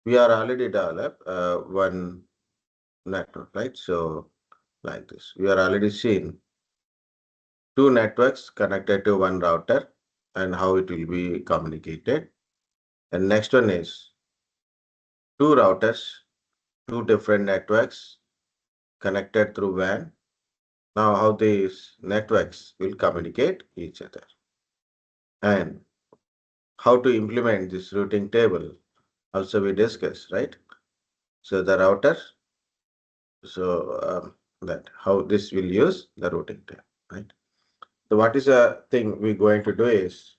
we are already developed one network, right? So like this, we are already seen two networks connected to one router and how it will be communicated. And next one is two routers, two different networks connected through WAN. Now how these networks will communicate each other and how to implement this routing table also we discussed, right? So the router, that how this will use the routing table, right? So what is the thing we're going to do is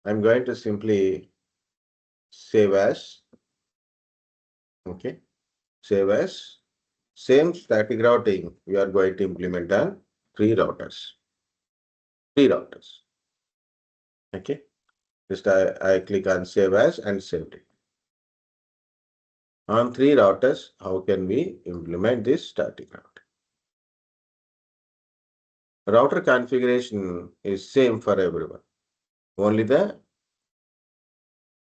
I'm going to simply save as, okay, save as same static routing we are going to implement on three routers, okay. Just I click on save as and saved it. On three routers, how can we implement this static routing? Router configuration is same for everyone. Only the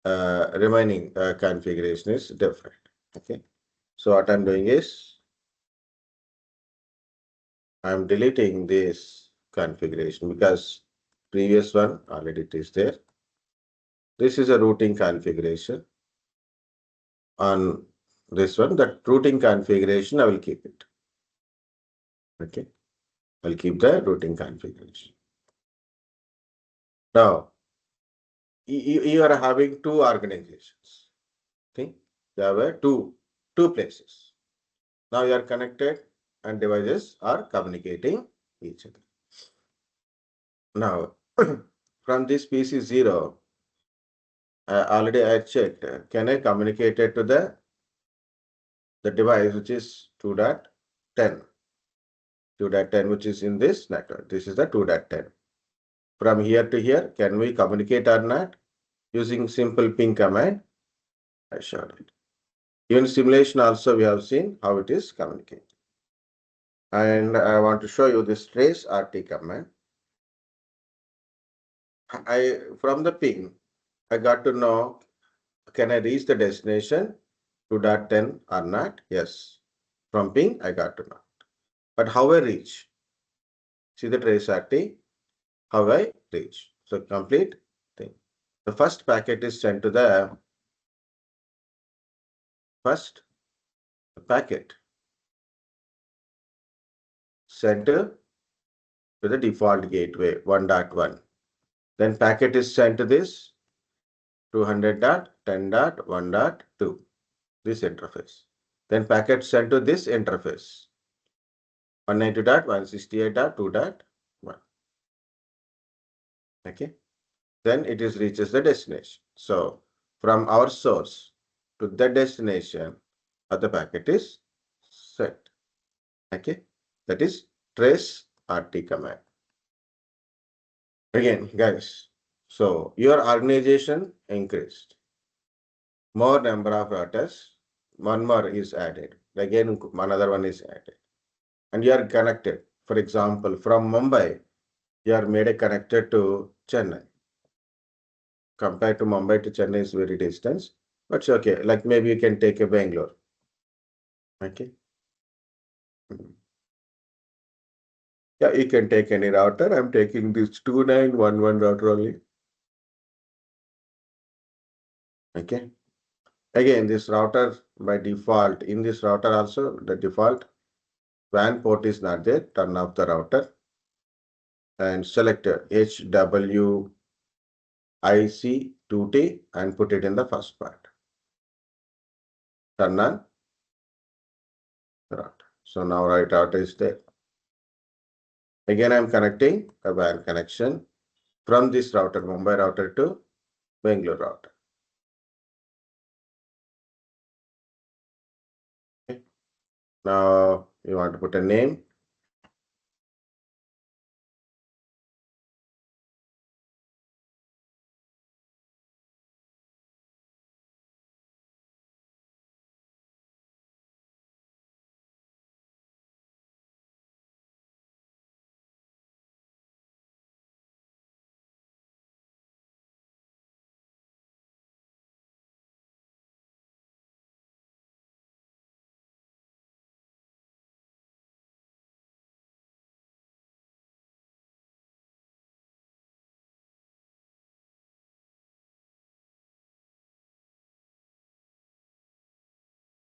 remaining configuration is different. Okay. So what I'm doing is I'm deleting this configuration because previous one already it is there. This is a routing configuration. On this one, that routing configuration, I will keep it. Okay. I'll keep the routing configuration. Now, you are having two organizations. Okay. You have two places. Now you are connected and devices are communicating each other. Now, from this PC0, already I checked. Can I communicate it to the device which is 2.10? 2.10, which is in this network. This is the 2.10. From here to here, can we communicate or not? Using simple ping command, I showed it. Even simulation also we have seen how it is communicated. And I want to show you this trace RT command. From the ping, I got to know, can I reach the destination 2.10 or not? Yes. From ping, I got to know. But how I reach? See the trace RT, how I reach. So complete thing. The first packet is sent to the first packet sent to the default gateway 1.1. Then packet is sent to this 200.10.1.2, this interface. Then packet sent to this interface 192.168.2.1. Okay. Then it is reaches the destination. So from our source to the destination of the packet is sent. Okay. That is trace RT command. Again, guys, so your organization increased. More number of routers, one more is added. Again, another one is added. And you are connected. For example, from Mumbai, you are made a connected to Chennai. Compared to Mumbai to Chennai is very distance, but it's okay. Like maybe you can take a Bangalore. Okay. Yeah, you can take any router. I'm taking this 2911 router only. Okay. Again, this router by default, in this router also, the default WAN port is not there. Turn off the router and select HWIC2T and put it in the first part. Turn on the router. So now right router is there. Again, I'm connecting a WAN connection from this router, Mumbai router to Bangalore router. Okay. Now you want to put a name.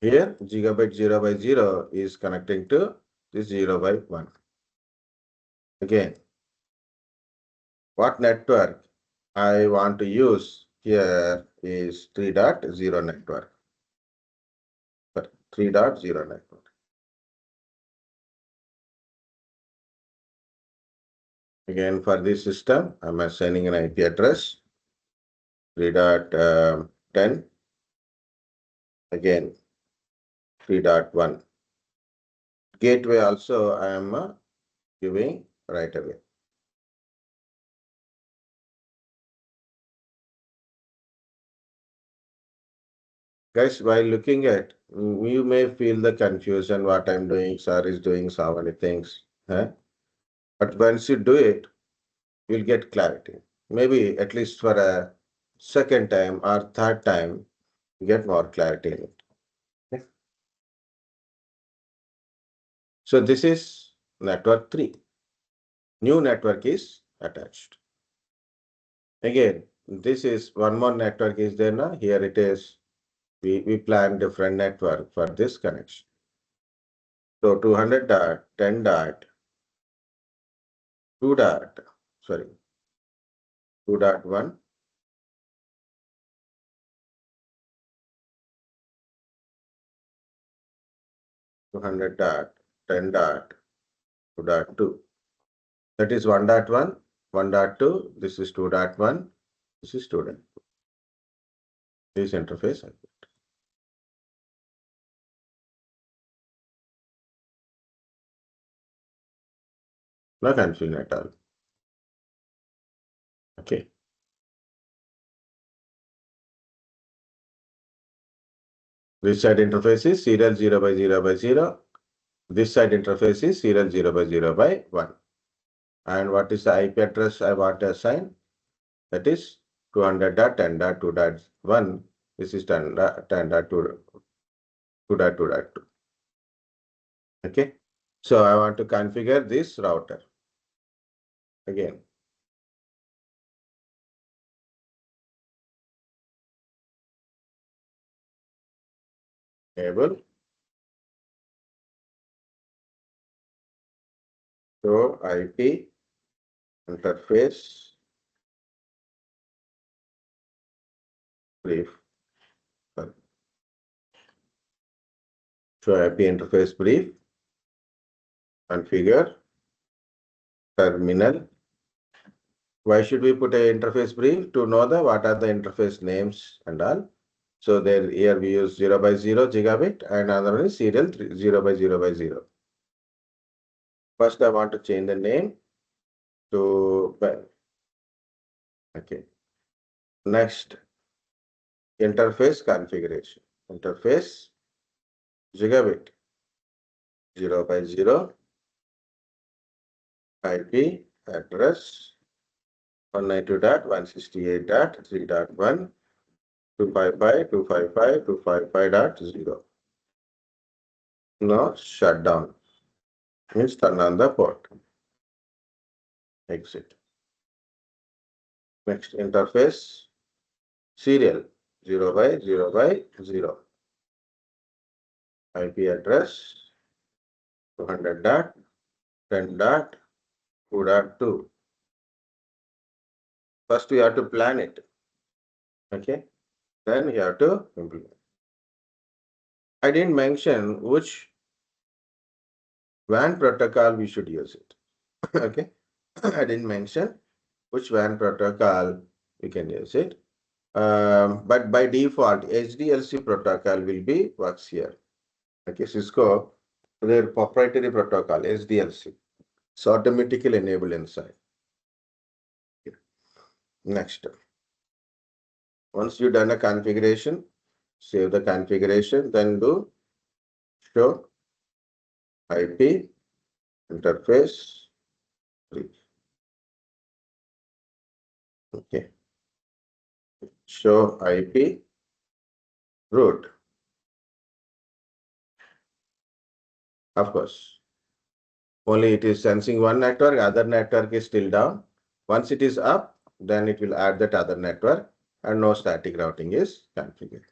Here, gigabit 0 by 0 is connecting to this 0 by 1. Again, what network I want to use here is 3.0 network. 3.0 network. Again, for this system, I'm assigning an IP address 3.10. Again, 3.1. Gateway also I am giving right away. Guys, while looking at, you may feel the confusion what I'm doing, sir is doing so many things. But once you do it, you'll get clarity. Maybe at least for a second time or third time, you get more clarity in it. Okay. So this is network 3. New network is attached. Again, this is one more network is there now. Here it is. We plan different network for this connection. So 200 dot 10 dot 2 dot, sorry, 2.1, 200 dot 10 dot 2.2. That is 1.1, 1.2, this is 2.1, this is 2.2. This interface. No confusion at all. Okay. This side interface is serial 0 by 0 by 0. This side interface is serial 0 by 0 by 1. And what is the IP address I want to assign? That is 200.10.2.1. This is 10.2.2.2. Okay. So I want to configure this router. Again, enable show IP interface brief. Show IP interface brief. Configure terminal. Why should we put an interface brief? To know what are the interface names and all. So there here we use 0 by 0 gigabit and another one is serial 0 by 0 by 0. First I want to change the name to well. Okay. Next, interface configuration. Interface gigabit 0 by 0 IP address 192.168.3.1 255.255.255.0. Now shutdown means turn on the port. Exit. Next interface serial 0 by 0 by 0. IP address 200.10.2.2. First we have to plan it. Okay. Then you have to implement. I didn't mention which WAN protocol we should use it. Okay. I didn't mention which WAN protocol we can use it. But by default, HDLC protocol will be works here. Okay, Cisco, their proprietary protocol, HDLC. It's automatically enabled inside. Okay. Next. Once you've done a configuration, save the configuration, then do show IP interface 3. Okay. Show IP root. Of course, only it is sensing one network, other network is still down. Once it is up, then it will add that other network and no static routing is configured.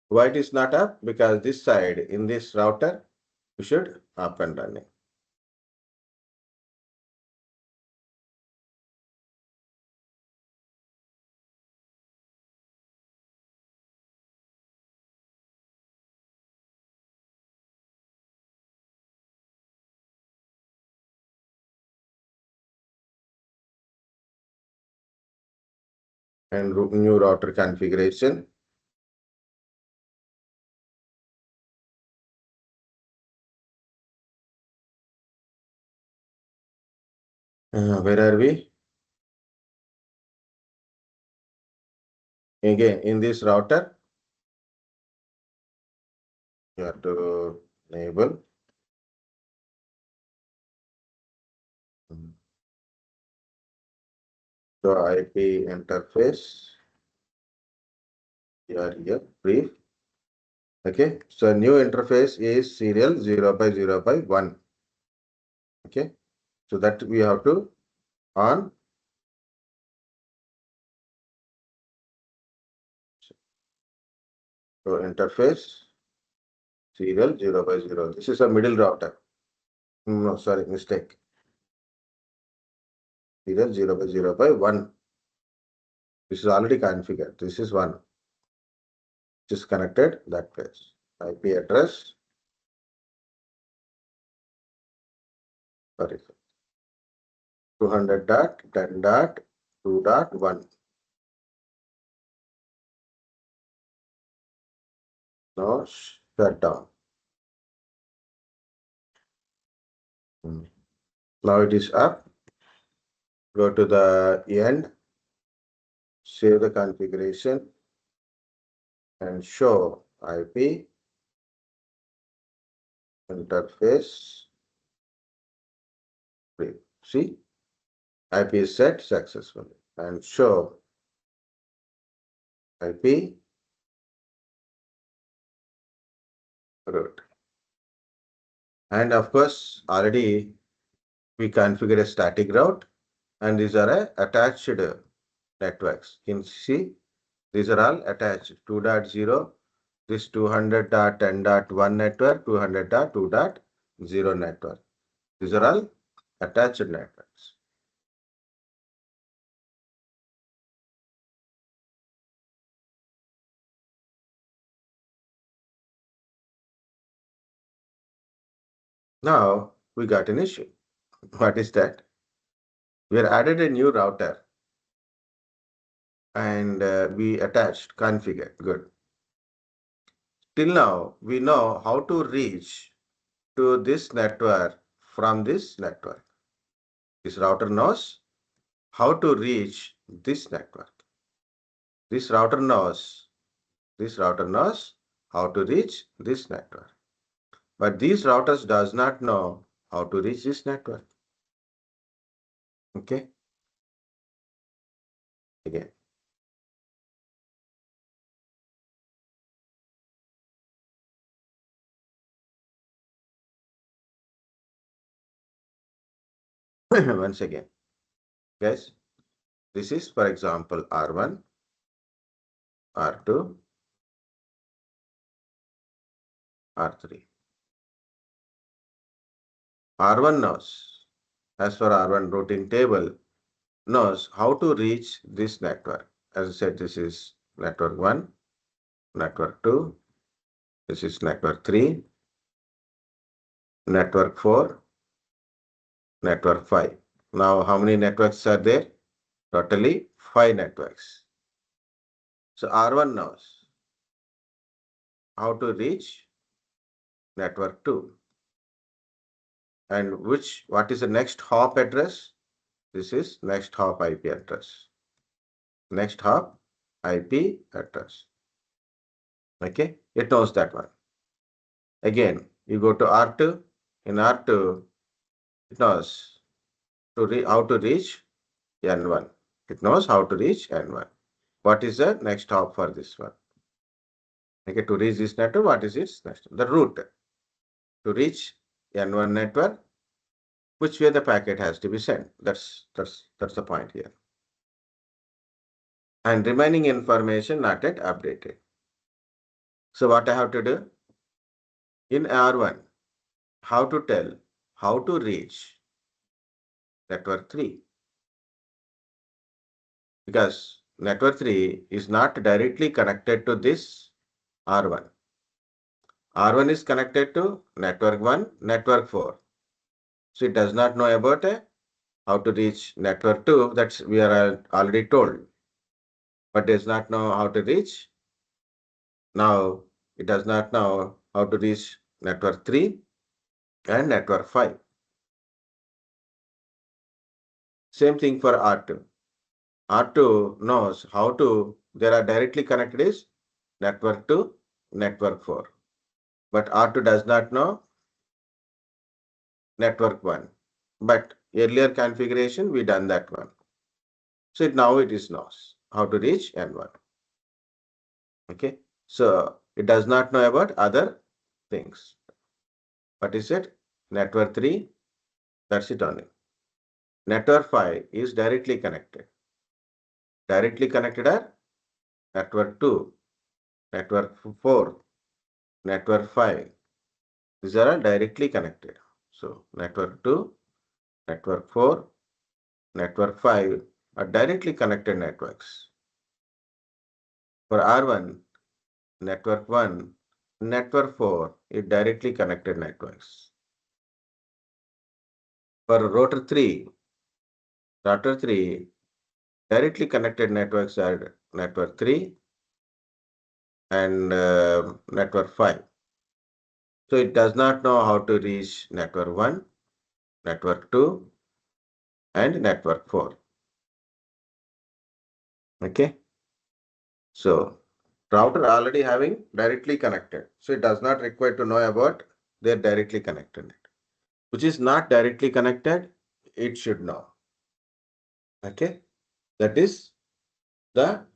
Why it is not up? Because this side in this router, you should up and running. And new router configuration. Where are we? Again, in this router, you have to enable the IP interface. Here, brief. Okay, so new interface is serial 0 by 0 by 1. Okay, so that we have to on. So interface serial 0 by 0. This is a middle router. No, sorry, mistake. Serial 0 by 0 by 1. This is already configured. This is 1. Just connected that place. IP address. Sorry. 200.10.2.1. Now shutdown. Now it is up. Go to the end. Save the configuration and show IP interface. See, IP is set successfully and show IP route. And of course, already we configure a static route, and these are attached networks. You can see these are all attached 2.0, this 200.10.1 network, 200.2.0 network. These are all attached networks. Now we got an issue. What is that? We added a new router and we attached configure. Good. Till now, we know how to reach to this network from this network. This router knows how to reach this network. This router knows how to reach this network. But these routers does not know how to reach this network. Okay. Again. Once again. Guys, this is for example R1, R2, R3. R1 knows, as for R1 routing table, knows how to reach this network. As I said, this is network 1, network 2, this is network 3, network 4, network 5. Now, how many networks are there? Totally 5 networks. So R1 knows how to reach network 2. And what is the next hop address? This is next hop IP address. Next hop IP address. Okay, it knows that one. Again, you go to R2. In R2, it knows how to reach N1. It knows how to reach N1. What is the next hop for this one? Okay, to reach this network, what is its next? The route to reach N1 network, which way the packet has to be sent. That's the point here. And remaining information not yet updated. So what I have to do? In R1, how to tell how to reach network 3? Because network 3 is not directly connected to this R1. R1 is connected to network 1, network 4. So it does not know about how to reach network 2. That's we are already told. But does not know how to reach. Now it does not know how to reach network 3 and network 5. Same thing for R2. R2 knows how to, they are directly connected is network 2, network 4. But R2 does not know network 1. But earlier configuration, we done that one. So now it is knows how to reach N1. Okay. So it does not know about other things. What is it? Network 3, that's it only. Network 5 is directly connected. Directly connected are network 2, network 4, network 5. These are all directly connected. So network 2, network 4, network 5 are directly connected networks. For R1, network 1, network 4 is directly connected networks. For router 3, directly connected networks are network 3 and network 5. So it does not know how to reach network 1, network 2 and network 4. Okay. So router already having directly connected. So it does not require to know about their directly connected. Which is not directly connected, it should know. Okay. That is the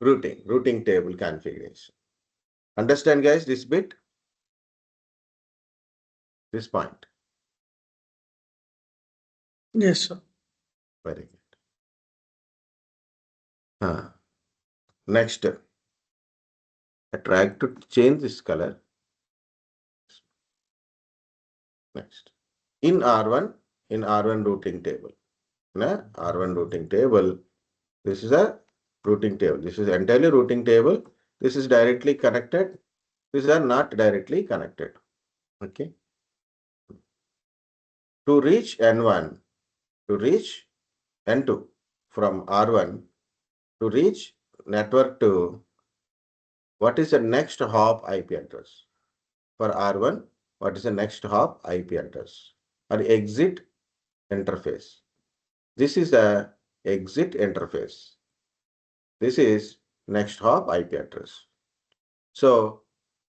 routing table configuration. Understand guys this bit? This point. Yes, sir. Very good. Next, I try to change this color. Next. In R1 routing table. R1 routing table. This is a routing table. This is entirely routing table. This is directly connected. These are not directly connected. Okay. To reach N1, to reach N2 from R1 to reach network 2, what is the next hop IP address? For R1, what is the next hop IP address? Or exit interface. This is the exit interface. This is next hop IP address. So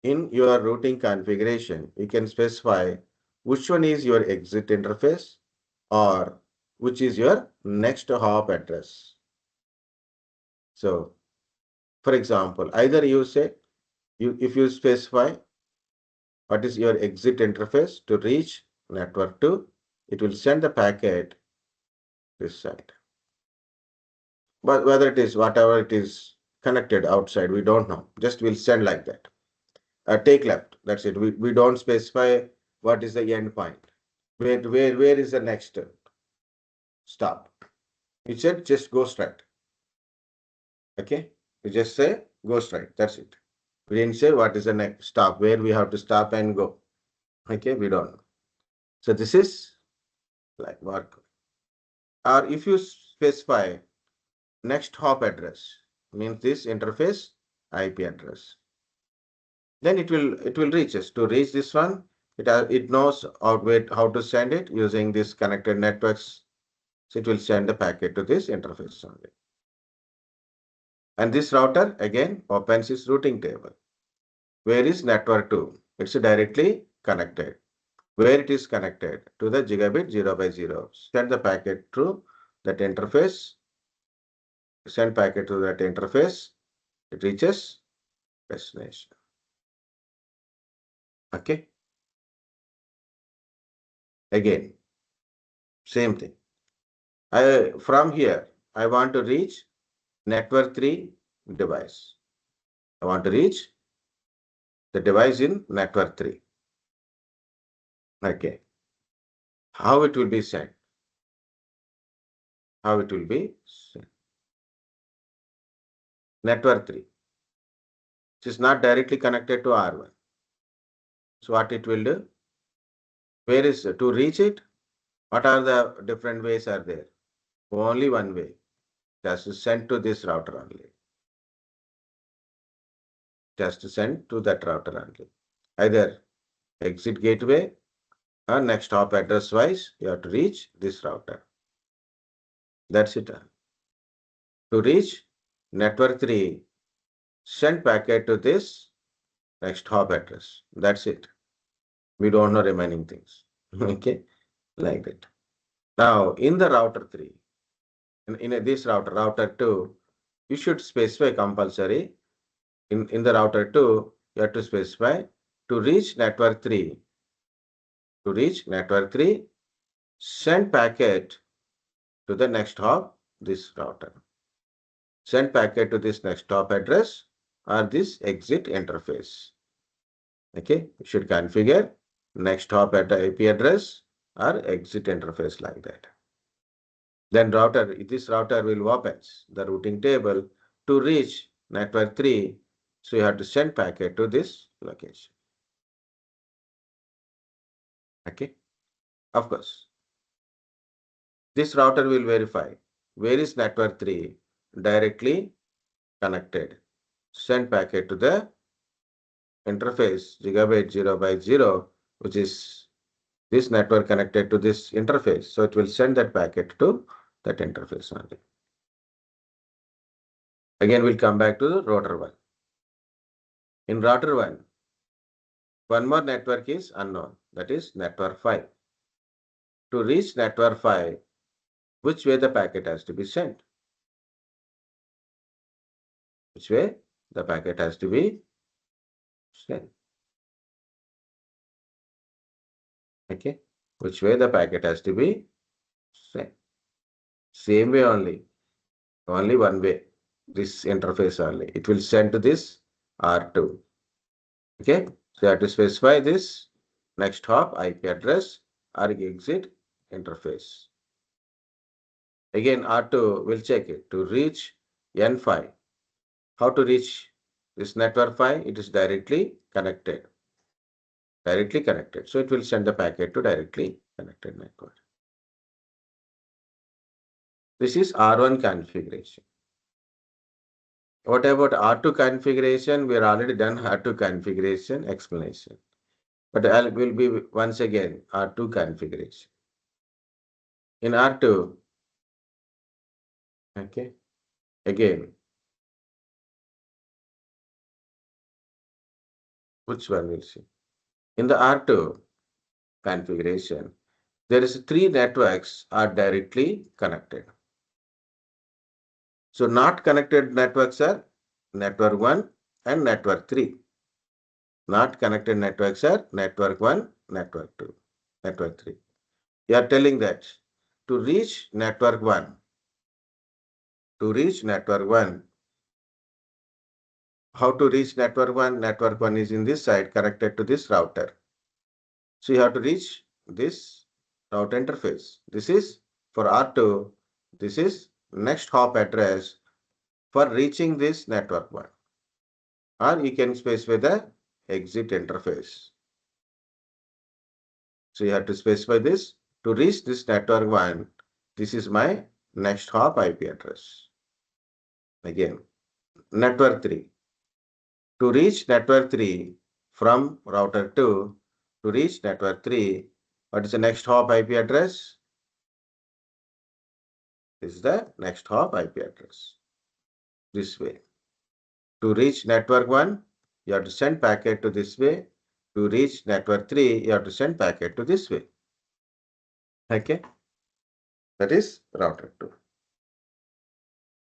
in your routing configuration, you can specify which one is your exit interface or which is your next hop address. So for example, either you say, if you specify what is your exit interface to reach network 2, it will send the packet this side. But whether it is whatever it is connected outside, we don't know. Just we'll send like that. Take left. That's it. We don't specify what is the end point. Where is the next stop? You said just go straight. Okay. You just say go straight. That's it. We didn't say what is the next stop, where we have to stop and go. Okay. We don't know. So this is like work. Or if you specify next hop address, means this interface IP address, then it will reach us. To reach this one, it knows how to send it using this connected networks. So it will send the packet to this interface only. And this router again opens its routing table. Where is network 2? It's directly connected. Where it is connected to the gigabit 0 by 0. Send the packet through that interface. Send packet to that interface. It reaches destination. Okay. Again, same thing. From here, I want to reach network 3 device. I want to reach the device in network 3. Okay. How it will be sent? How it will be sent? Network 3. It is not directly connected to R1. So what it will do? Where is to reach it? What are the different ways are there? Only one way. Just to send to this router only. Just to send to that router only. Either exit gateway or next hop address wise, you have to reach this router. That's it. To reach network 3, send packet to this next hop address. That's it. We don't know remaining things. Okay, like that. Now, in the router 3, in this router 2, you should specify compulsory. In the router 2, you have to specify to reach network 3. To reach network 3, send packet to the next hop, this router. Send packet to this next hop address or this exit interface. Okay, you should configure next hop at the IP address or exit interface like that. Then this router will open the routing table to reach network 3. So you have to send packet to this location. Okay, of course. This router will verify where is network 3 directly connected. Send packet to the interface gigabit 0 by 0, which is this network connected to this interface. So it will send that packet to that interface only. Again, we'll come back to the router 1. In router 1, one more network is unknown, that is network 5. To reach network 5, which way the packet has to be sent? Which way the packet has to be sent? Okay, which way the packet has to be sent? Same way only one way. This interface only. It will send to this R2. Okay, so you have to specify this next hop IP address or exit interface. Again, R2 will check it to reach N5. How to reach this network 5? It is directly connected. Directly connected. So it will send the packet to directly connected network. This is R1 configuration. What about R2 configuration? We are already done R2 configuration explanation. But I will be once again R2 configuration. In R2, okay, again, which one will see? In the R2 configuration, there is 3 networks are directly connected. So not connected networks are network 1 and network 3. Not connected networks are network 1, network 2, network 3. You are telling that to reach network 1, how to reach network 1? Network 1 is in this side connected to this router. So you have to reach this router interface. This is for R2. This is next hop address for reaching this network 1. Or you can specify the exit interface. So you have to specify this to reach this network 1. This is my next hop IP address. Again, network 3. To reach network 3 from router 2 to reach network 3, what is the next hop IP address? This is the next hop IP address. This way. To reach network 1, you have to send packet to this way. To reach network 3, you have to send packet to this way. Okay. That is router 2.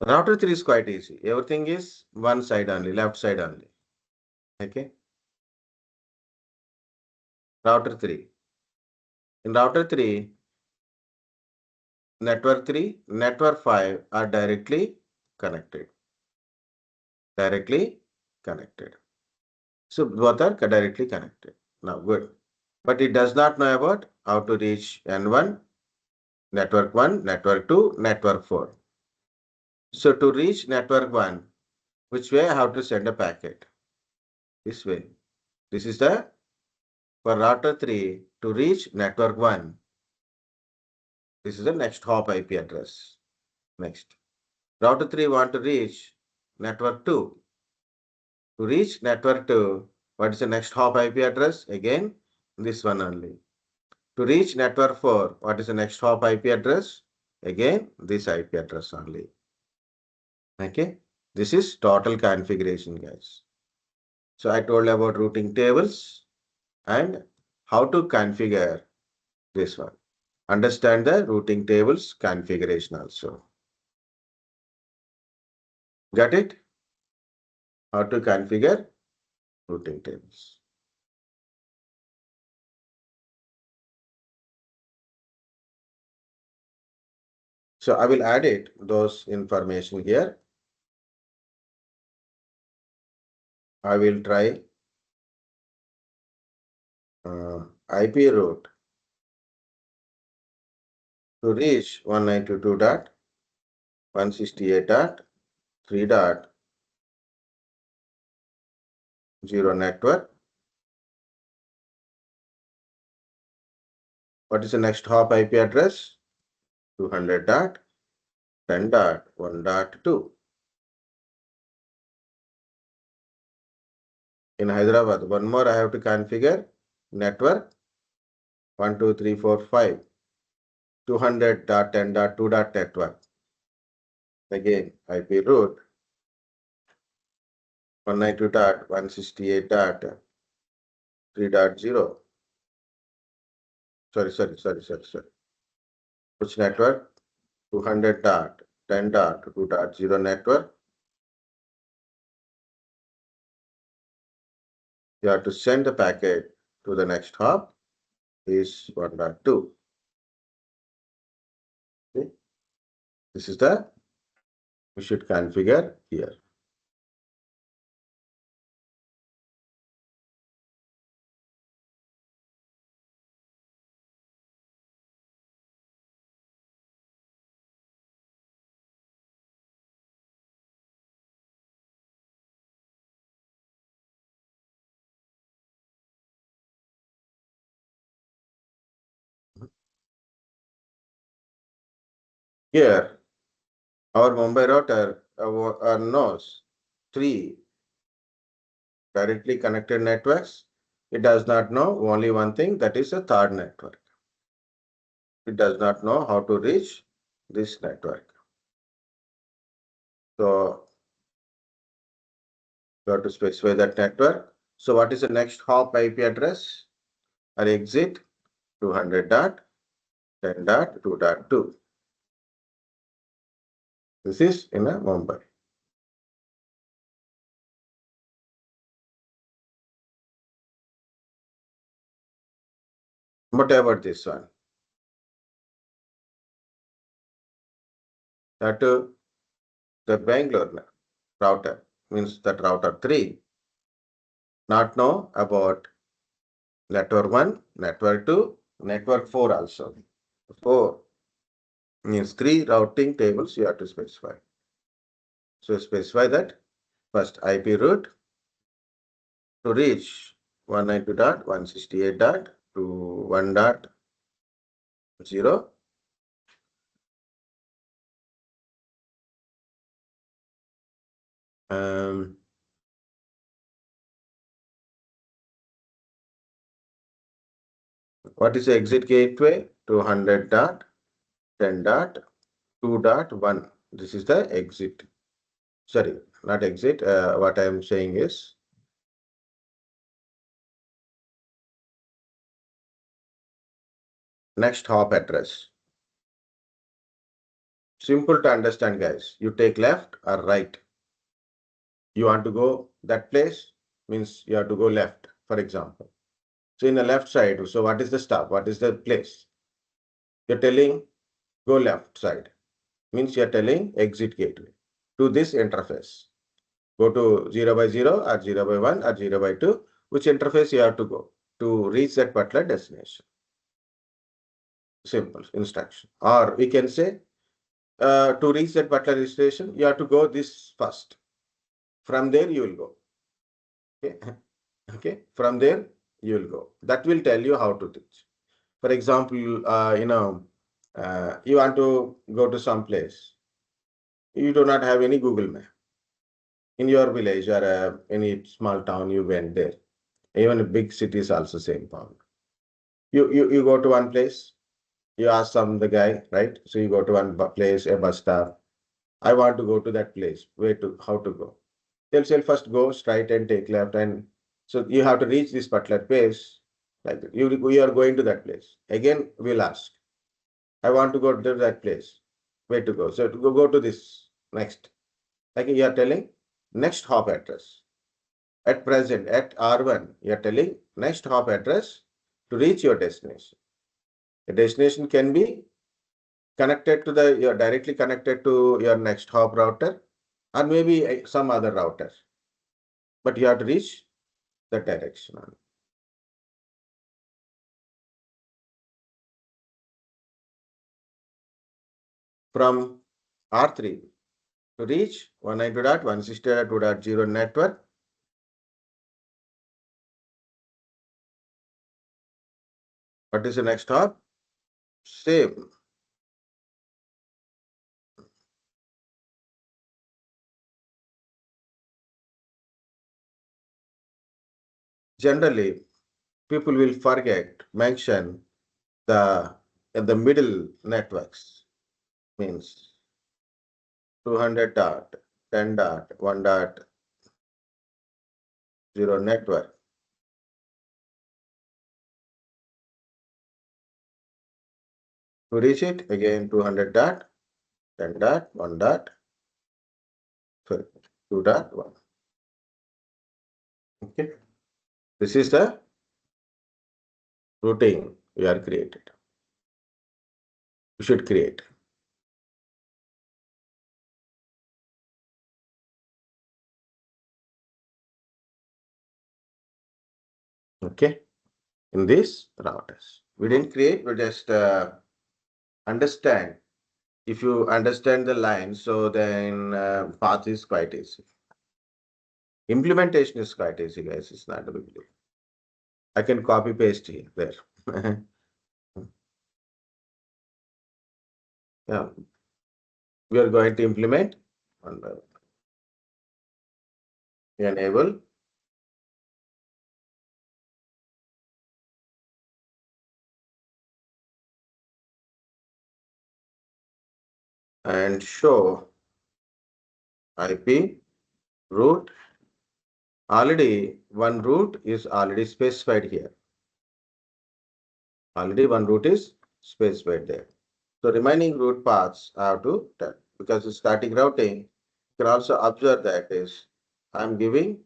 Router 3 is quite easy. Everything is one side only, left side only. Okay. Router 3. In router 3, network 3, network 5 are directly connected. Directly connected. So both are directly connected. Now good. But it does not know about how to reach N1, network 1, network 2, network 4. So to reach network 1, which way I have to send a packet? This way. This is the, for router 3 to reach network 1. This is the next hop IP address. Next. Router 3 want to reach network 2. To reach network 2, what is the next hop IP address? Again, this one only. To reach network 4, what is the next hop IP address? Again, this IP address only. Okay. This is total configuration, guys. So I told about routing tables and how to configure this one. Understand the routing tables configuration also. Got it? How to configure routing tables. So I will add it, those information here. I will try IP route to reach 192.168.3.0 network. What is the next hop IP address? 200.10.1.2. In Hyderabad, one more I have to configure network 1, 2, 3, 4, 5. 200.10.2. network. Again, IP route 192.168.3.0. Sorry. Which network? 200.10.2.0 network. You have to send the packet to the next hop is 1.2. Okay. This is the, we should configure here. Here, our Mumbai router knows 3 directly connected networks. It does not know only one thing, that is a third network. It does not know how to reach this network. So you have to specify that network. So what is the next hop IP address or exit? 200.10.2.2. This is in a Mumbai. What about this one? That the Bangalore router means that router 3 not know about network 1, network 2, network 4 also. 4 means 3 routing tables you have to specify. So specify that first IP route to reach 192.168.1.0. What is the exit gateway? 200.10.2.1. This is the exit. Sorry, not exit. What I am saying is next hop address. Simple to understand, guys. You take left or right. You want to go that place, means you have to go left, for example. So in the left side, so what is the stop? What is the place? You're telling go left side. Means you're telling exit gateway to this interface. Go to 0 by 0 or 0 by 1 or 0 by 2. Which interface you have to go to reach that particular destination? Simple instruction. Or we can say to reach that particular destination, you have to go this first. From there you will go. Okay. Okay. From there you will go. That will tell you how to reach. For example, you want to go to some place. You do not have any Google map. In your village or any small town, you went there. Even a big city is also same problem. You go to one place, you ask the guy, right? So you go to one place, a bus stop. I want to go to that place. How to go? They'll say first go straight and take left, and so you have to reach this particular place. Like we are going to that place. Again, we'll ask. I want to go to that place. Where to go? So to go to this next. Like you are telling next hop address. At present, at R1, you are telling next hop address to reach your destination. The destination can be connected to you're directly connected to your next hop router or maybe some other router. But you have to reach the direction. From R3 to reach 192.168.2.0 network. What is the next hop? Same. Generally, people will mention the middle networks, means 200 dot 10 dot 1.0 network. To reach it, again 200 dot 10 dot 1 dot 2.1. Okay, this is the routing we are created. We should create. Okay, in this routers, we didn't create. We just understand. If you understand the line, so then path is quite easy. Implementation is quite easy, guys. It's not a big deal. I can copy paste here there. Yeah, we are going to implement and enable and show IP route. Already one route is already specified here. Already one route is specified there. So remaining route paths I have to tell, because it's static routing. You can also observe that is I'm giving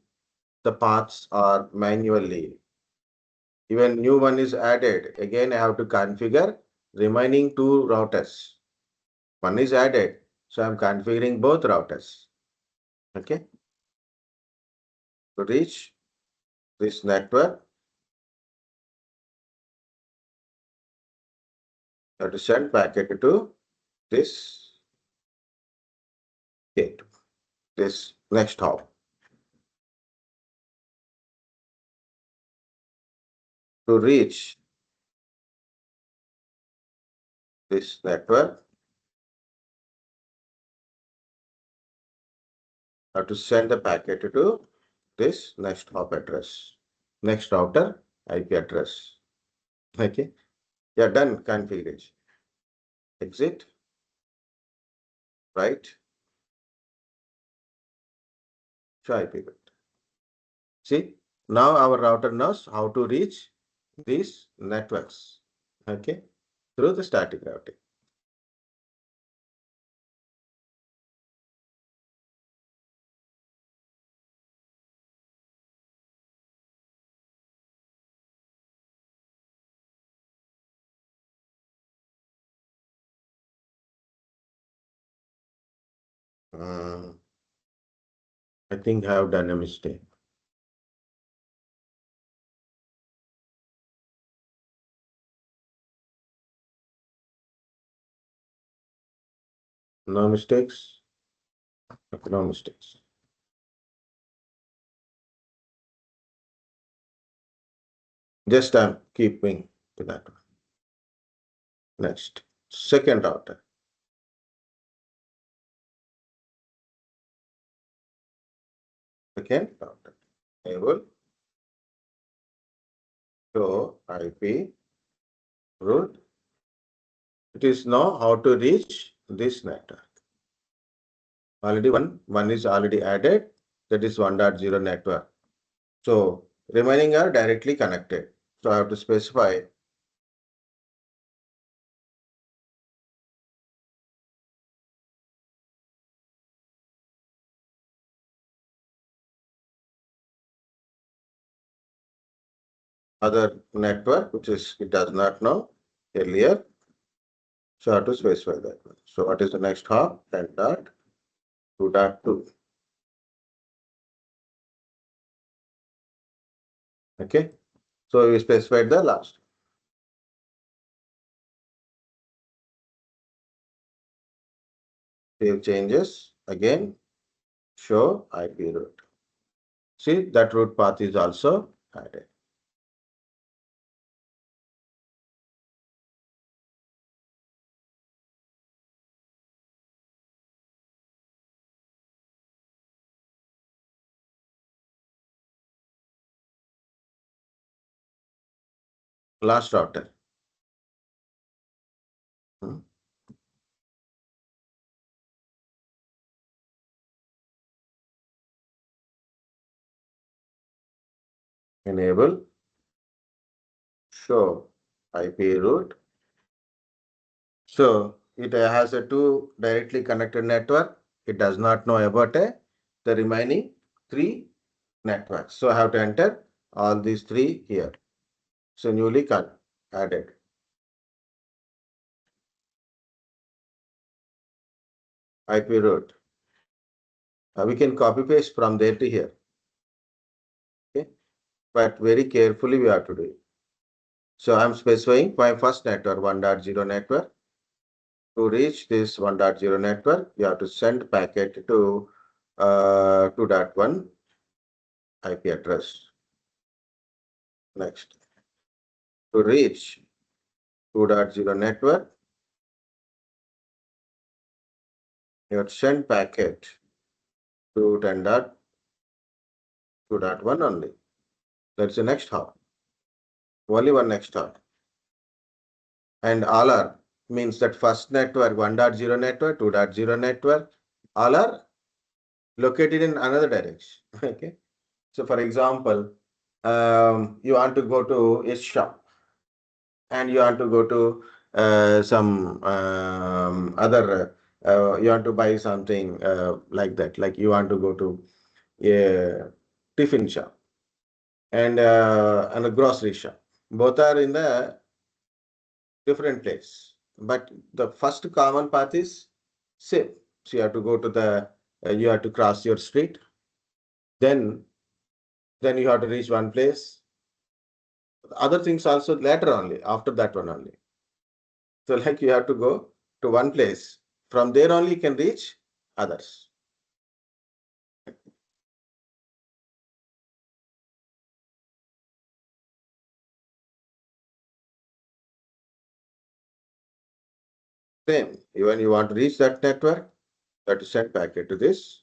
the paths are manually. Even new one is added. Again, I have to configure remaining two routers. One is added, so I'm configuring both routers. Okay. To reach this network, you have to send packet to this gate, this next hop. To reach this network, you have to send the packet to this next hop address, next router IP address. Okay. Yeah, done configuration. Exit. Right. Show IP bit. See, now our router knows how to reach these networks. Okay. Through the static routing. I think I have done a mistake. No mistakes? Okay, no mistakes. Just I'm keeping to that one. Next, second router. Second router. Enable show IP root. It is now how to reach this network. Already one is already added. That is 1.0 network. So remaining are directly connected. So I have to specify other network, which is it does not know earlier. So I have to specify that one. So what is the next hop? 10.2.2. Okay. So we specified the last. Save changes. Again, show IP route. See that route path is also added. Last router. Hmm. Enable show IP route. So it has a two directly connected network. It does not know about the remaining three networks. So I have to enter all these three here. So newly added. IP route. We can copy paste from there to here. Okay. But very carefully we have to do it. So I'm specifying my first network 1.0 network. To reach this 1.0 network, you have to send packet to 2.1 IP address. Next, to reach 2.0 network, you have to send packet to 10.2.1 only. That's the next hop. Only one next hop. And all are means that first network 1.0 network, 2.0 network, all are located in another direction. Okay. So for example, you want to go to a shop and you want to go to some other, you want to buy something like that, like you want to go to a tiffin shop and a grocery shop. Both are in the different place, but the first common path is same. So you have to go to the, you have to cross your street, then you have to reach one place. Other things also later only, after that one only. So like you have to go to one place. From there only you can reach others. Same. Even you want to reach that network, you have to send packet to this.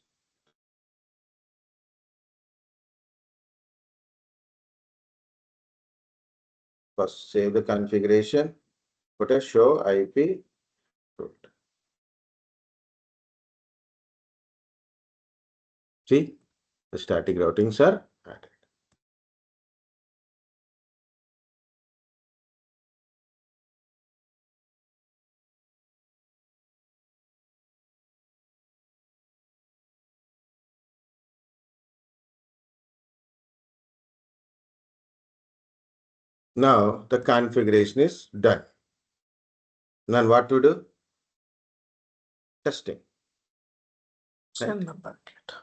First save the configuration, put a show IP route. See, the static routings are added. Now the configuration is done. Then what to do? Testing. Send the bucket.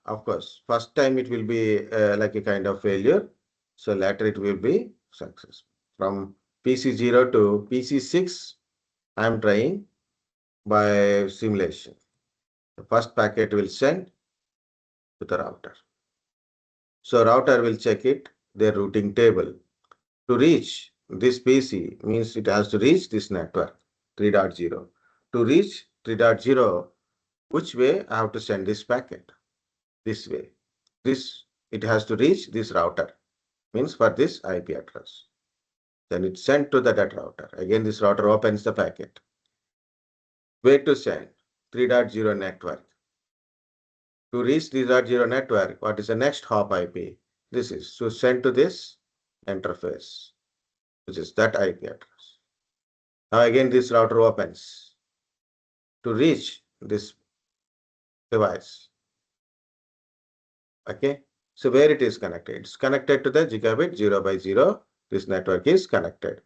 of course, first time it will be like a kind of failure. So later it will be success. From PC0 to PC6, I am trying by simulation. The first packet will send to the router. So router will check it, their routing table. To reach this PC means it has to reach this network 3.0. To reach 3.0, which way I have to send this packet? This way. This it has to reach this router, means for this IP address. Then it's sent to the that router. Again, this router opens the packet. Where to send? 3.0 network. To reach 3.0 network, what is the next hop IP? This is to send to this interface, which is that IP address. Now again, this router opens to reach this device. Okay. So where it is connected? It's connected to the gigabit 0 by 0. This network is connected.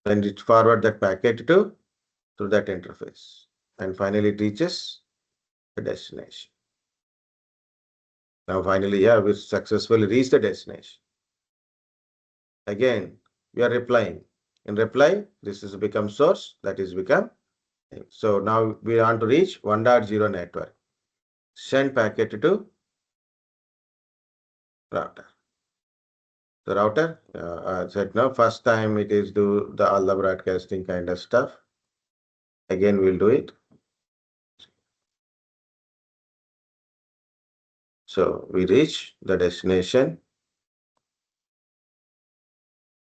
Then it forward that packet to through that interface. And finally it reaches the destination. Now finally, yeah, we successfully reached the destination. Again, we are replying. In reply, this is become source, that is become. So now we want to reach 1.0 network. Send packet to router. The router said no, first time it is do the all the broadcasting kind of stuff. Again, we'll do it. So we reach the destination.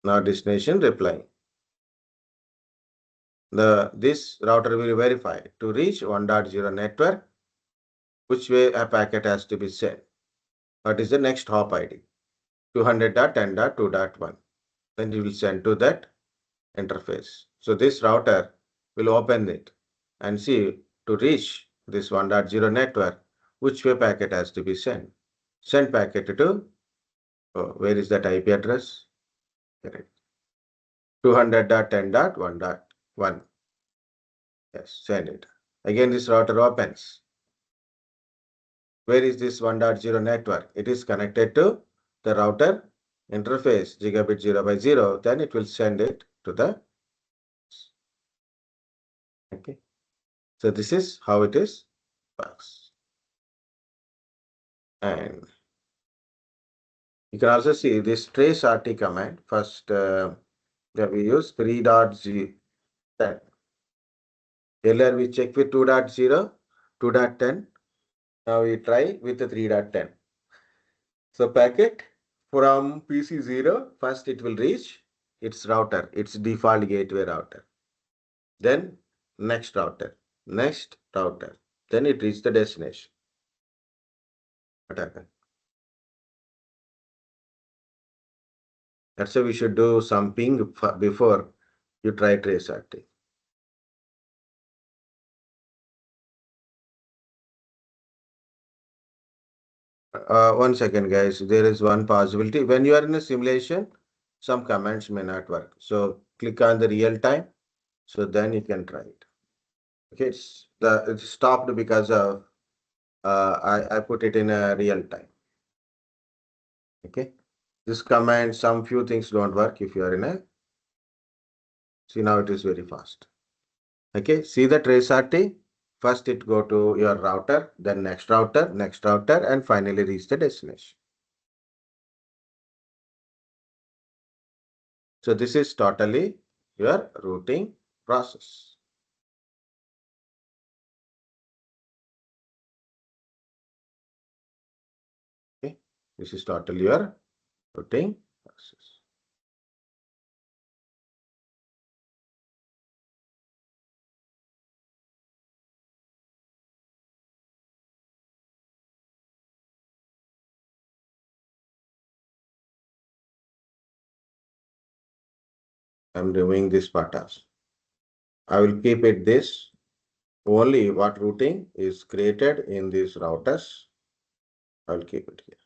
Now destination replying. This router will verify to reach 1.0 network, which way a packet has to be sent. What is the next hop ID? 200.10.2.1. Then you will send to that interface. So this router will open it and see to reach this 1.0 network, which way packet has to be sent. Send packet to, where is that IP address? 200.10.1.1. Yes, send it. Again, this router opens. Where is this 1.0 network? It is connected to the router interface gigabit 0 by 0. Then it will send it to the. Okay. So this is how it is works. And you can also see this trace RT command. First, that we use 3.0. Earlier we checked with 2.0, 2.10. Now we try with the 3.10. So packet from PC0, first it will reach its router, its default gateway router. Then next router, then it reaches the destination. What happened? That's why we should do some ping before you try trace RT. One second, guys. There is one possibility. When you are in a simulation, some commands may not work. So click on the real time. So then you can try it. Okay, it's stopped because of I put it in a real time. Okay, this command, some few things don't work if you are in a. See, now it is very fast. Okay, see the trace RT. First it go to your router, then next router, and finally reach the destination. So this is totally your routing process. Okay, this is totally your routing process. I'm removing this part also. I will keep it this. Only what routing is created in these routers, I'll keep it here.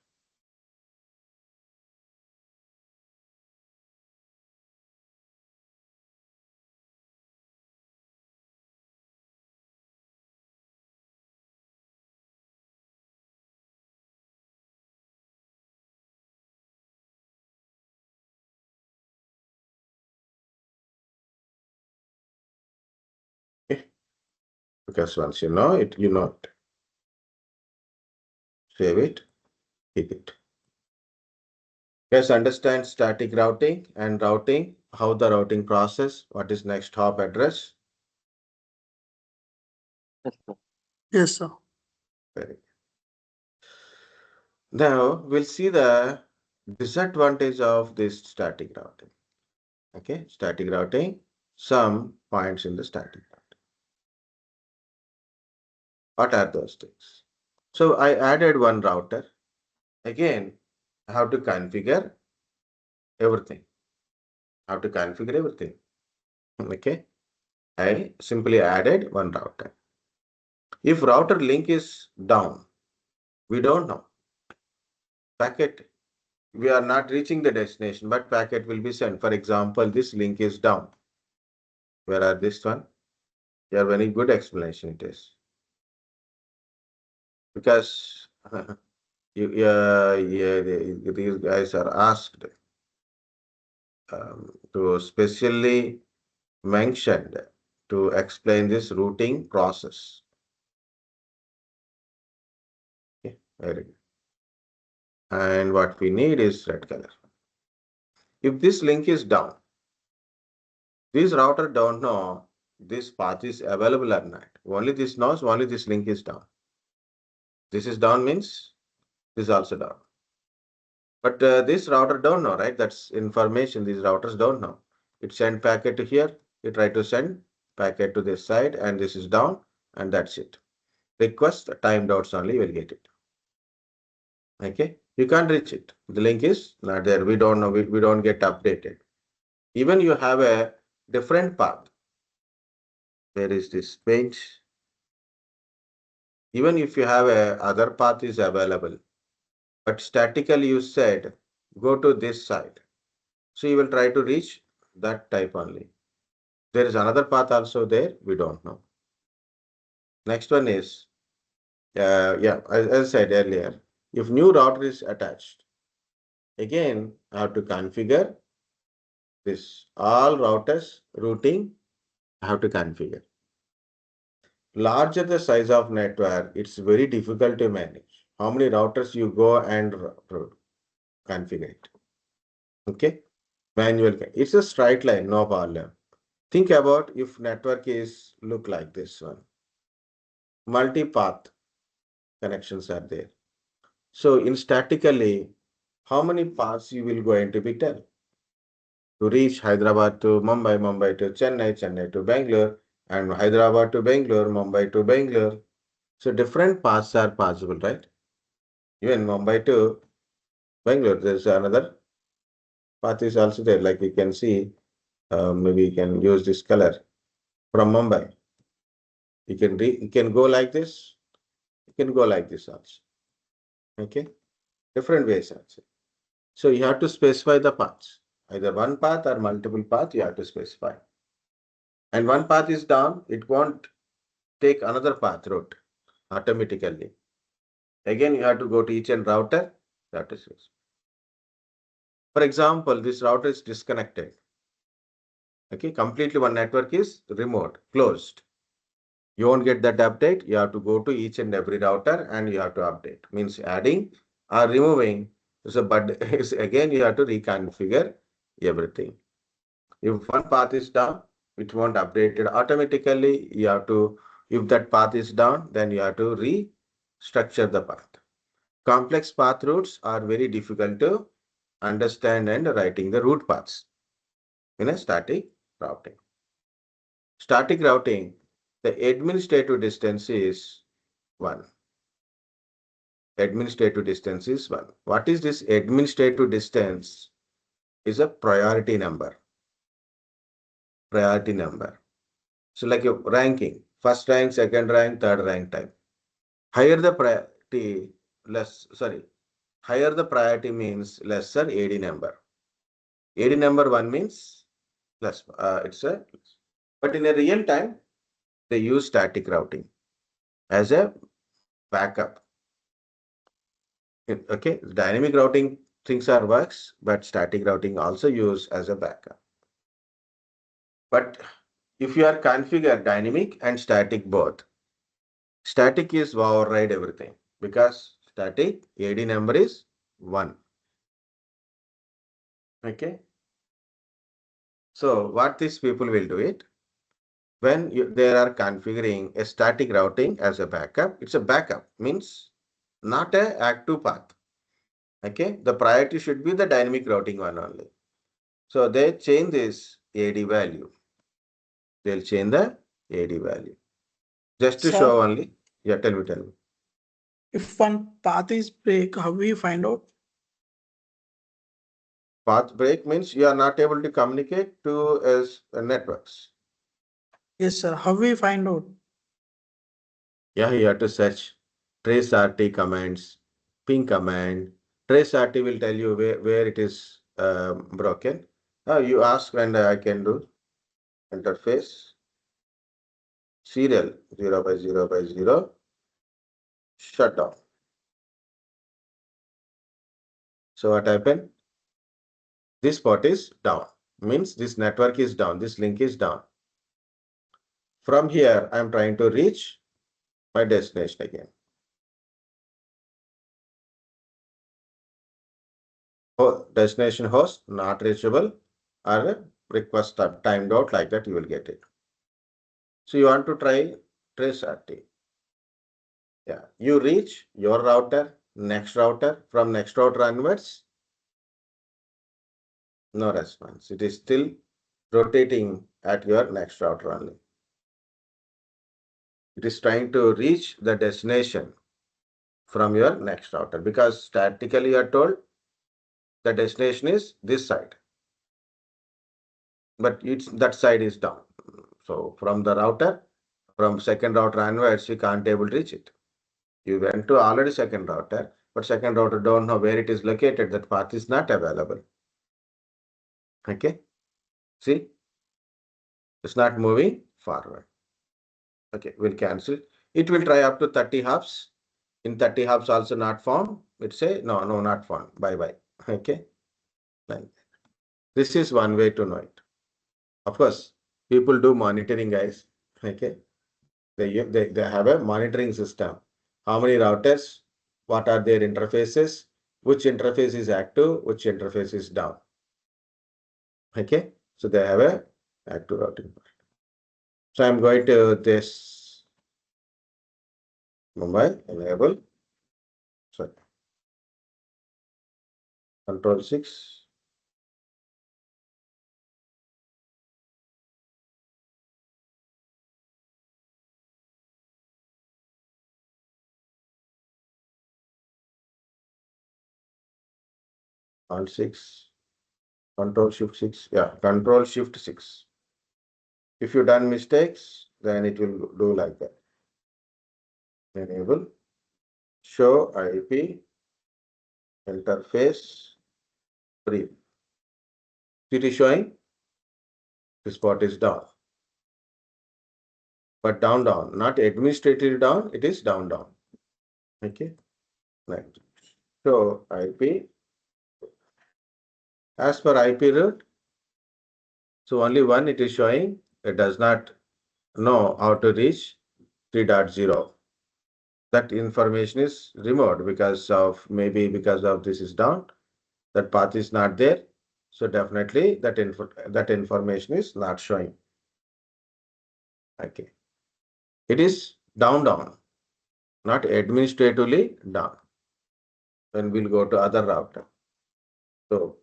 because once you know it, you know it. Save it, keep it. Yes, understand static routing and routing, how the routing process, what is next hop address. Yes, sir. Yes, sir. Very good. Now we'll see the disadvantage of this static routing. Okay, static routing, some points in the static routing. What are those things? So I added one router. Again, I have to configure everything. I have to configure everything. Okay, I simply added one router. If router link is down, we don't know. Packet, we are not reaching the destination, but packet will be sent. For example, this link is down. Where are this one? Yeah, very good explanation it is. Because these guys are asked to specially mentioned to explain this routing process. Okay, very good. And what we need is red color. If this link is down, this router don't know this path is available or not. Only this knows only this link is down. This is down means this is also down. But this router don't know, right? That's information these routers don't know. It send packet to here, it try to send packet to this side, and this is down, and that's it. Request timed outs only, you will get it. Okay, you can't reach it. The link is not there. We don't know, we don't get updated. Even you have a different path. There is this page. Even if you have a other path is available, but statically you said go to this side. So you will try to reach that type only. There is another path also there, we don't know. Next one is, as I said earlier, if new router is attached, again, I have to configure this all routers routing, I have to configure. Larger the size of network, it's very difficult to manage. How many routers you go and configure it? Okay, manual. It's a straight line, no problem. Think about if network is look like this one. Multi-path connections are there. So in statically, how many paths you will going to be tell? To reach Hyderabad to Mumbai, Mumbai to Chennai, Chennai to Bangalore, and Hyderabad to Bangalore, Mumbai to Bangalore. So different paths are possible, right? Even Mumbai to Bangalore, there's another path is also there. Like you can see, maybe you can use this color from Mumbai. You can go like this. You can go like this also. Okay, different ways also. So you have to specify the paths. Either one path or multiple path you have to specify. And one path is down, it won't take another path route automatically. Again, you have to go to each and router. That is it. For example, this router is disconnected. Okay, completely one network is remote, closed. You won't get that update. You have to go to each and every router and you have to update. Means adding or removing. So, but again, you have to reconfigure everything. If one path is down, it won't update it automatically. You have to, if that path is down, then you have to restructure the path. Complex path routes are very difficult to understand and writing the route paths in a static routing. Static routing, the administrative distance is 1. Administrative distance is 1. What is this administrative distance? Is a priority number. Priority number. So like your ranking, first rank, second rank, third rank type. Higher the priority, higher the priority means lesser AD number. AD number 1 means less, but in a real time, they use static routing as a backup. Okay, dynamic routing things are works, but static routing also used as a backup. But if you are configure dynamic and static both, Static is override everything because static AD number is 1. Okay. So what these people will do it, when they are configuring a static routing as a backup, it's a backup, means not a active path. Okay. The priority should be the dynamic routing one only. So they change this AD value. They'll change the AD value. Just to Sir, show only. Yeah, tell me. if one path is break, how we find out? Path break means you are not able to communicate to networks. Yes, sir. How we find out? Yeah, you have to search trace RT commands, ping command. Trace RT will tell you where it is broken. You ask and I can do interface serial 0 by 0 by 0 shutdown. So what happened? This port is down. Means this network is down. This link is down. From here, I am trying to reach my destination again. Oh, destination host not reachable or request timed out, like that you will get it. So you want to try trace RT. Yeah, you reach your router, next router, from next router onwards, no response. It is still rotating at your next router only. It is trying to reach the destination from your next router because statically you are told the destination is this side, but it's that side is down. So from the router, from second router onwards, you can't able to reach it. You went to already second router, but second router don't know where it is located. That path is not available. Okay. See, it's not moving forward. Okay, we'll cancel. It will try up to 30 hops. In 30 hops also not found. It say no, not found. Bye bye. Okay. This is one way to know it. Of course, people do monitoring, guys. Okay. They have a monitoring system. How many routers? What are their interfaces? Which interface is active? Which interface is down? Okay. So they have a active routing. So I'm going to this Mumbai enable. Sorry. Control 6. Alt 6. Control Shift 6. Yeah. Control Shift 6. If you done mistakes, then it will do like that. Enable. Show IP interface brief. It is showing this port is down. But down, not administrative down, it is down. Okay. Right. So IP, as per IP route, so only one it is showing. It does not know how to reach 3.0. That information is removed because of maybe because of this is down. That path is not there. So definitely that information is not showing. Okay. It is down, not administratively down. Then we'll go to other router. So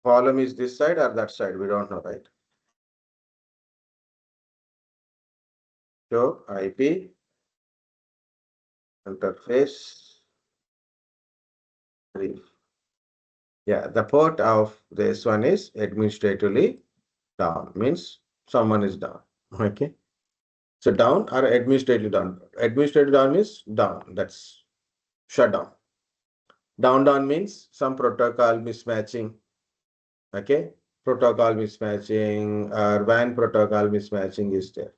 column is this side or that side? We don't know, right? So IP interface brief. Yeah, the port of this one is administratively down, means someone is down. Okay. So down or administratively down. Administratively down is down. That's shutdown. Down means some protocol mismatching. Okay. Protocol mismatching or WAN protocol mismatching is there.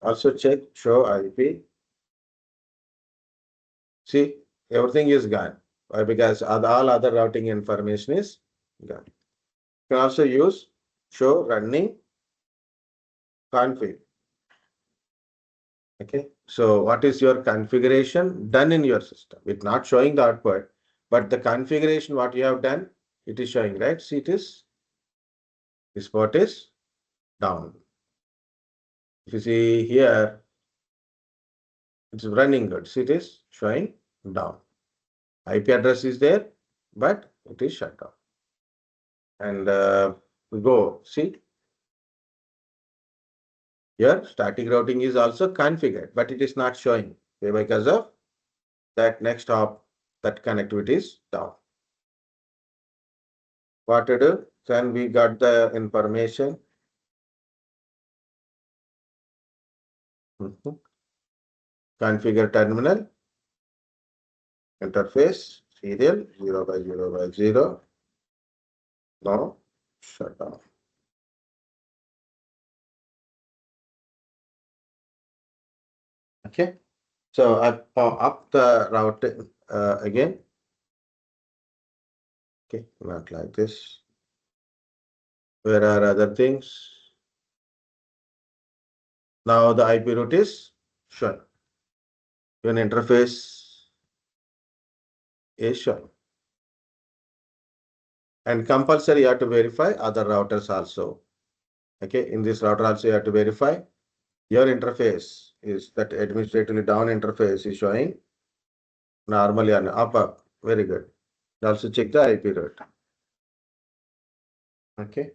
Also check show IP. See, everything is gone. Why? Because all other routing information is gone. You can also use show running config. Okay, so what is your configuration done in your system? It's not showing the output, but the configuration what you have done, it is showing, right? See, this port is down. If you see here, it's running good. See, it is showing down. IP address is there, but it is shut down. And we go, see, here static routing is also configured, but it is not showing because of that next hop, that connectivity is down. What to do? Then we got the information. Configure terminal interface serial 0 by 0 by 0. Now shut down. Okay. So I power up the router again. Okay, not like this. Where are other things? Now the IP route is shown. Your interface is shown. And compulsory you have to verify other routers also. Okay, in this router also you have to verify your interface is that administratively down interface is showing normally on up. Very good. Also check the IP route. Okay.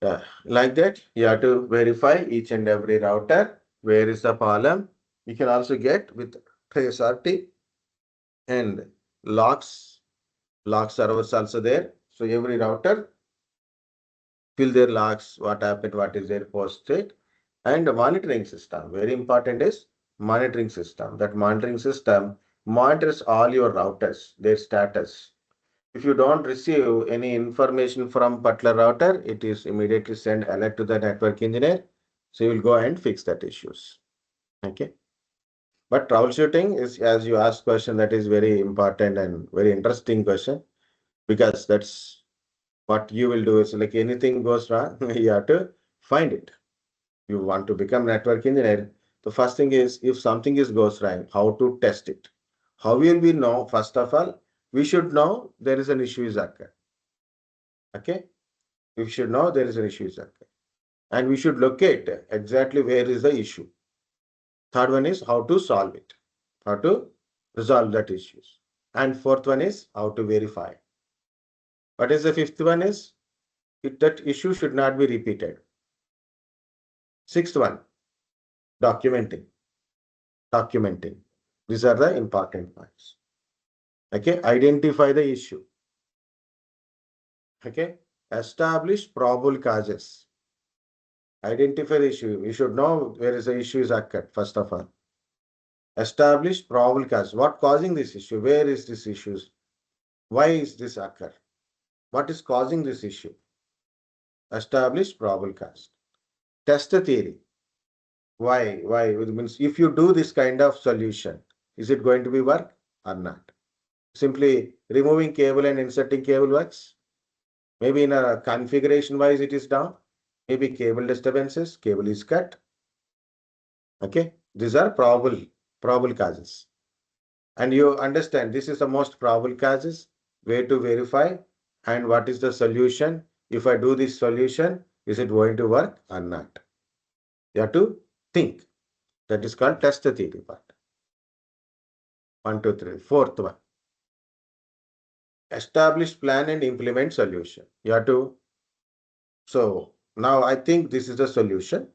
Yeah, like that, you have to verify each and every router. Where is the column? You can also get with traceRT and logs. Log servers also there. So every router fill their logs, what happened, what is their post state, and monitoring system. Very important is monitoring system. That monitoring system monitors all your routers, their status. If you don't receive any information from particular router, it is immediately send alert to the network engineer. So you will go and fix that issues. Okay. But troubleshooting is, as you asked question, that is very important and very interesting question, because that's what you will do is like anything goes wrong, you have to find it. You want to become network engineer. The first thing is if something is goes wrong, how to test it. How will we know? First of all, we should know there is an issue is occurred. Okay. We should know there is an issue is occurred. And we should locate exactly where is the issue. Third one is how to solve it. How to resolve that issues. And fourth one is how to verify. What is the fifth one is that issue should not be repeated. Sixth one, documenting. Documenting. These are the important points. Okay, identify the issue. Okay, establish probable causes. Identify the issue. You should know where is the issue is occurred, first of all. Establish probable cause. What causing this issue? Where is this issues? Why is this occur? What is causing this issue? Establish probable cause. Test the theory. Why? Why? It means if you do this kind of solution, is it going to be work or not? Simply removing cable and inserting cable works. Maybe in a configuration wise it is down. Maybe cable disturbances, cable is cut. Okay, these are probable causes. And you understand this is the most probable causes, way to verify, and what is the solution. If I do this solution, is it going to work or not? You have to think. That is called test the theory part. 1, 2, 3. Fourth one. Establish plan and implement solution. You have to. So now I think this is the solution.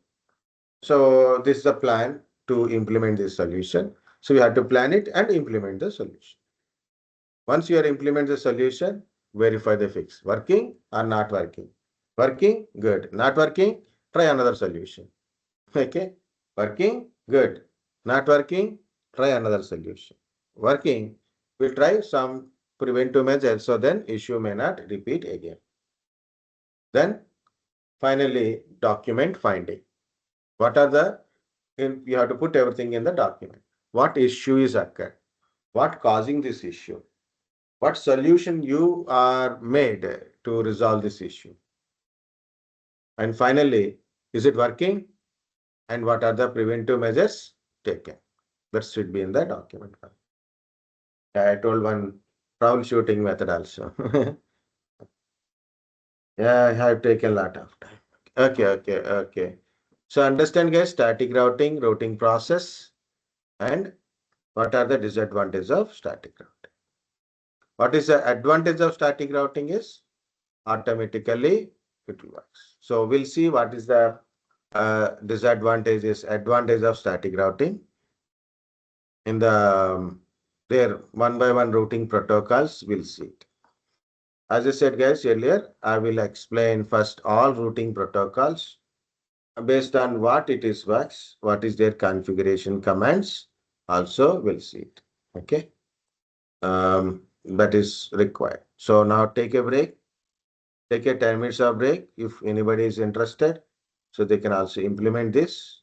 So this is a plan to implement this solution. So you have to plan it and implement the solution. Once you are implement the solution, verify the fix. Working or not working? Working, good. Not working, try another solution. Okay. Working, good. Not working, try another solution. Working, we'll try some preventive measures so then issue may not repeat again. Then finally, document finding. What are the, you have to put everything in the document. What issue is occurred? What causing this issue? what solution you are made to resolve this issue. And finally, is it working? And what are the preventive measures taken? That should be in the document. I told one troubleshooting method also. Yeah, I have taken a lot of time. Okay. So understand guys, static routing process, and what are the disadvantages of static routing? What is the advantage of static routing is automatically it works. So we'll see what is the advantage of static routing in the there one by one routing protocols. We'll see it. As I said guys earlier, I will explain first all routing protocols based on what it is works, what is their configuration commands. Also we'll see it. Okay. That is required. So now take a break. Take a 10 minutes of break if anybody is interested. So they can also implement this.